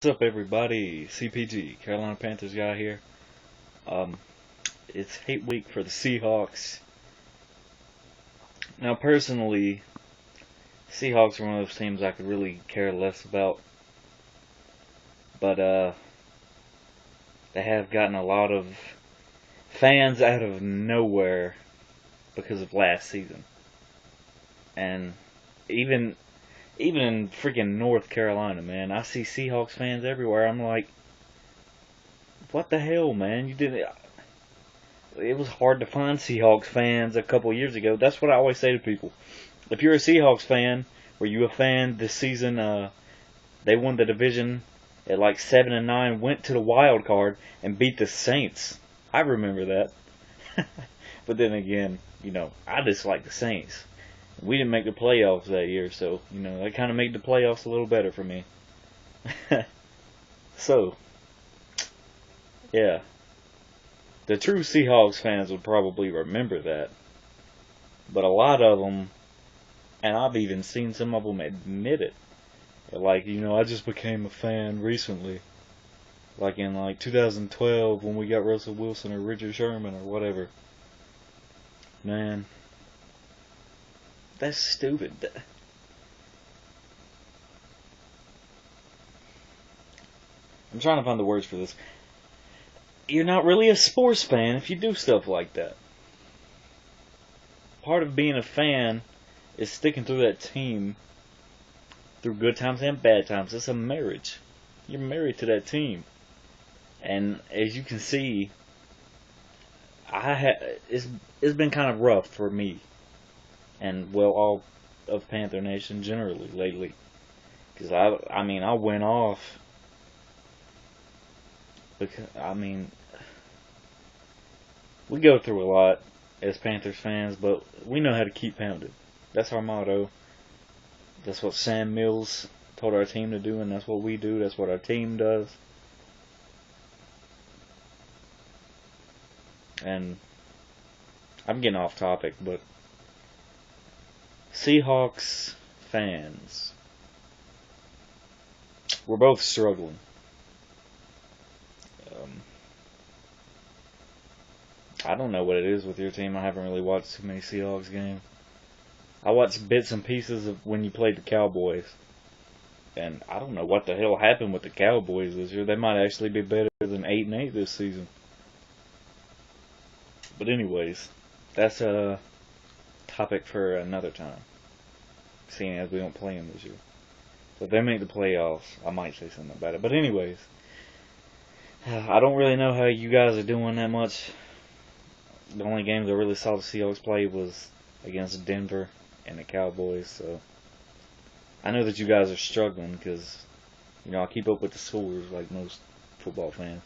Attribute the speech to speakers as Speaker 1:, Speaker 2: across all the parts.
Speaker 1: What's up, everybody? CPG, Carolina Panthers guy here. Um, it's hate week for the Seahawks. Now, personally, Seahawks are one of those teams I could really care less about, but they have gotten a lot of fans out of nowhere because of last season, and even in freaking North Carolina, man, I see Seahawks fans everywhere. I'm like, what the hell, man? You didn't. It was hard to find Seahawks fans a couple years ago. That's what I always say to people. If you're a Seahawks fan, were you a fan this season? They won the division at like 7-9, went to the wild card and beat the Saints. I remember that. But then again, I dislike the Saints. We didn't make the playoffs that year, so that kind of made the playoffs a little better for me. So, yeah. The true Seahawks fans would probably remember that. But a lot of them, and I've even seen some of them admit it. They're like, I just became a fan recently. Like in 2012 when we got Russell Wilson or Richard Sherman or whatever. Man, that's stupid. I'm trying to find the words for this. You're not really a sports fan if you do stuff like that. Part of being a fan is sticking through that team through good times and bad times. It's a marriage. You're married to that team. And as you can see, it's been kind of rough for me. And, well, all of Panther Nation generally lately. Because, I went off. Because, we go through a lot as Panthers fans, but we know how to keep pounding. That's our motto. That's what Sam Mills told our team to do, and that's what we do. That's what our team does. And I'm getting off topic, but Seahawks fans, we're both struggling. I don't know what it is with your team. I haven't really watched too many Seahawks games. I watched bits and pieces of when you played the Cowboys. And I don't know what the hell happened with the Cowboys this year. They might actually be better than 8-8 this season. But anyways, that's a topic for another time. Seeing as we don't play them this year. So if they make the playoffs, I might say something about it. But anyways, I don't really know how you guys are doing that much. The only games I really saw the Seahawks play was against Denver and the Cowboys, so I know that you guys are struggling because, I keep up with the scores like most football fans.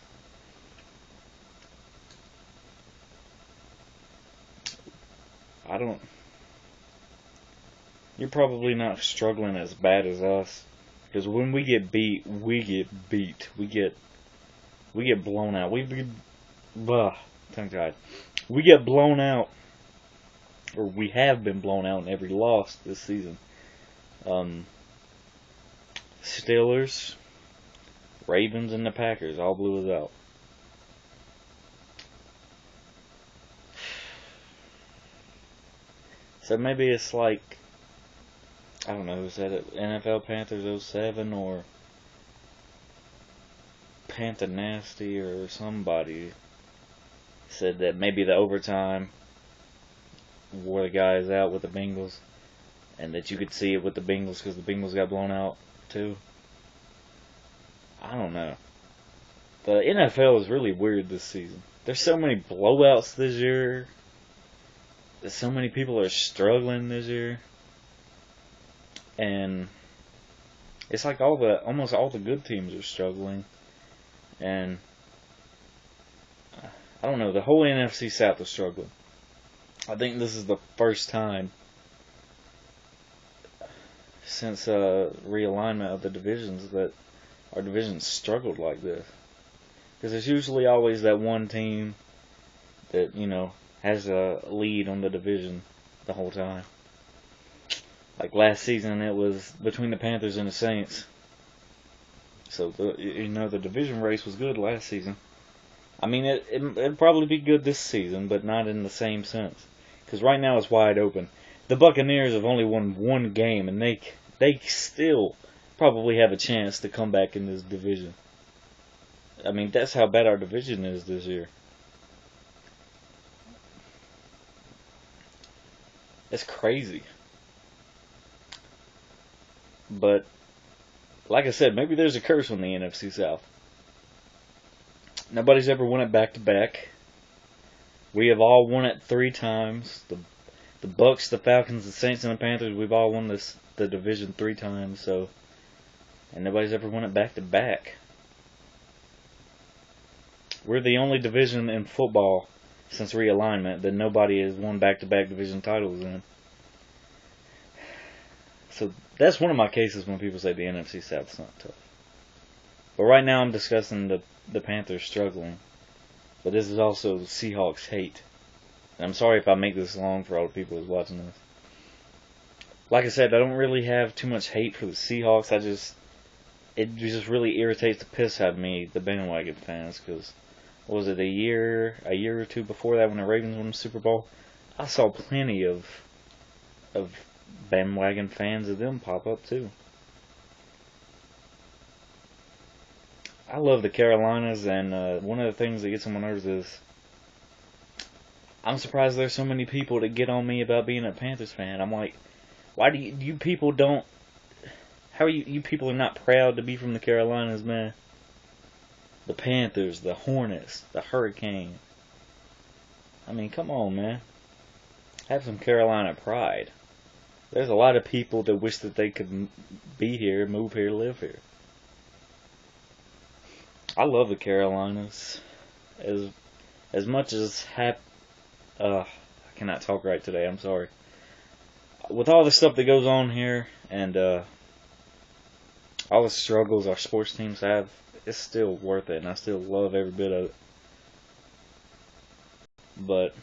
Speaker 1: You're probably not struggling as bad as us, because when we get beat, we get beat. We get blown out. Thank God. We get blown out, or we have been blown out in every loss this season. Steelers, Ravens, and the Packers all blew us out. So maybe it's like, I don't know, is that it? NFL Panthers 07 or Panther Nasty or somebody said that maybe the overtime wore the guys out with the Bengals, and that you could see it with the Bengals because the Bengals got blown out too. I don't know. The NFL is really weird this season. There's so many blowouts this year. So many people are struggling this year. And it's like almost all the good teams are struggling. And I don't know, the whole NFC South is struggling. I think this is the first time since realignment of the divisions that our divisions struggled like this. Because it's usually always that one team that, has a lead on the division the whole time. Like last season, it was between the Panthers and the Saints. So the division race was good last season. I mean, it'd probably be good this season, but not in the same sense. Because right now it's wide open. The Buccaneers have only won one game, and they still probably have a chance to come back in this division. I mean, that's how bad our division is this year. It's crazy. But, like I said, maybe there's a curse on the NFC South. Nobody's ever won it back-to-back. We have all won it 3 times. The Bucks, the Falcons, the Saints, and the Panthers, we've all won the division 3 times, so... And nobody's ever won it back-to-back. We're the only division in football since realignment that nobody has won back-to-back division titles in. So that's one of my cases when people say the NFC South's not tough. But right now I'm discussing the Panthers struggling. But this is also Seahawks hate. And I'm sorry if I make this long for all the people who's watching this. Like I said, I don't really have too much hate for the Seahawks. It just really irritates the piss out of me, the bandwagon fans, because what was it, a year or two before that when the Ravens won the Super Bowl? I saw plenty of bandwagon fans of them pop up too. I love the Carolinas, and one of the things that gets on my nerves is I'm surprised there's so many people that get on me about being a Panthers fan. I'm like, why do you people don't? How are you people are not proud to be from the Carolinas, man? The Panthers, the Hornets, the Hurricanes. I mean, come on, man. Have some Carolina pride. There's a lot of people that wish that they could be here, move here, live here. I love the Carolinas. As much as I cannot talk right today, I'm sorry. With all the stuff that goes on here, and all the struggles our sports teams have, it's still worth it, and I still love every bit of it. But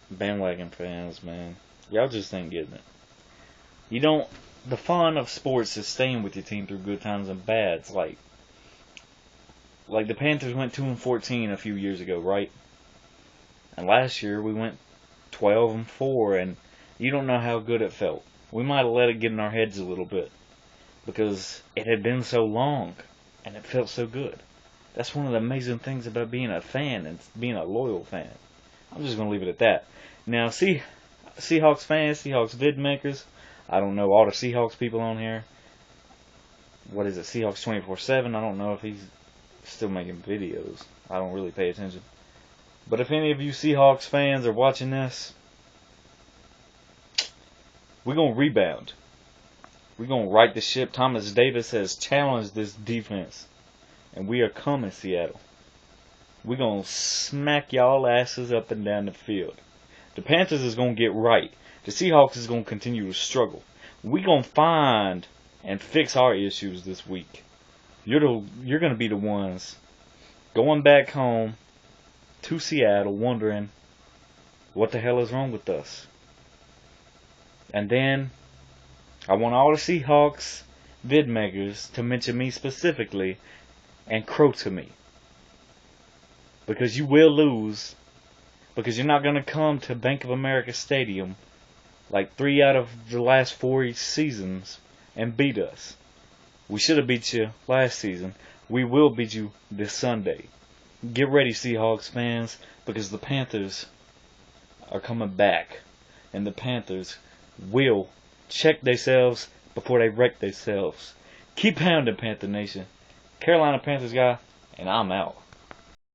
Speaker 1: bandwagon fans, man, y'all just ain't getting it. You don't. The fun of sports is staying with your team through good times and bads. Like the Panthers went 2-14 a few years ago, right? And last year we went 12-4, and you don't know how good it felt. We might have let it get in our heads a little bit because it had been so long and it felt so good. That's one of the amazing things about being a fan and being a loyal fan. I'm just going to leave it at that. Now, Seahawks fans, Seahawks vid makers, I don't know all the Seahawks people on here. What is it, Seahawks 24/7? I don't know if he's still making videos. I don't really pay attention. But if any of you Seahawks fans are watching this, we're going to rebound. We're going to right the ship. Thomas Davis has challenged this defense. And we are coming, Seattle. We're going to smack y'all asses up and down the field. The Panthers is going to get right. The Seahawks is going to continue to struggle. We're going to find and fix our issues this week. You're going to be the ones going back home to Seattle wondering what the hell is wrong with us. And then I want all the Seahawks vid makers to mention me specifically and crow to me. Because you will lose. Because you're not going to come to Bank of America Stadium like 3 out of the last 4 seasons and beat us. We should have beat you last season. We will beat you this Sunday. Get ready, Seahawks fans, because the Panthers are coming back. And the Panthers will check themselves before they wreck themselves. Keep pounding, Panther Nation. Carolina Panthers guy, and I'm out.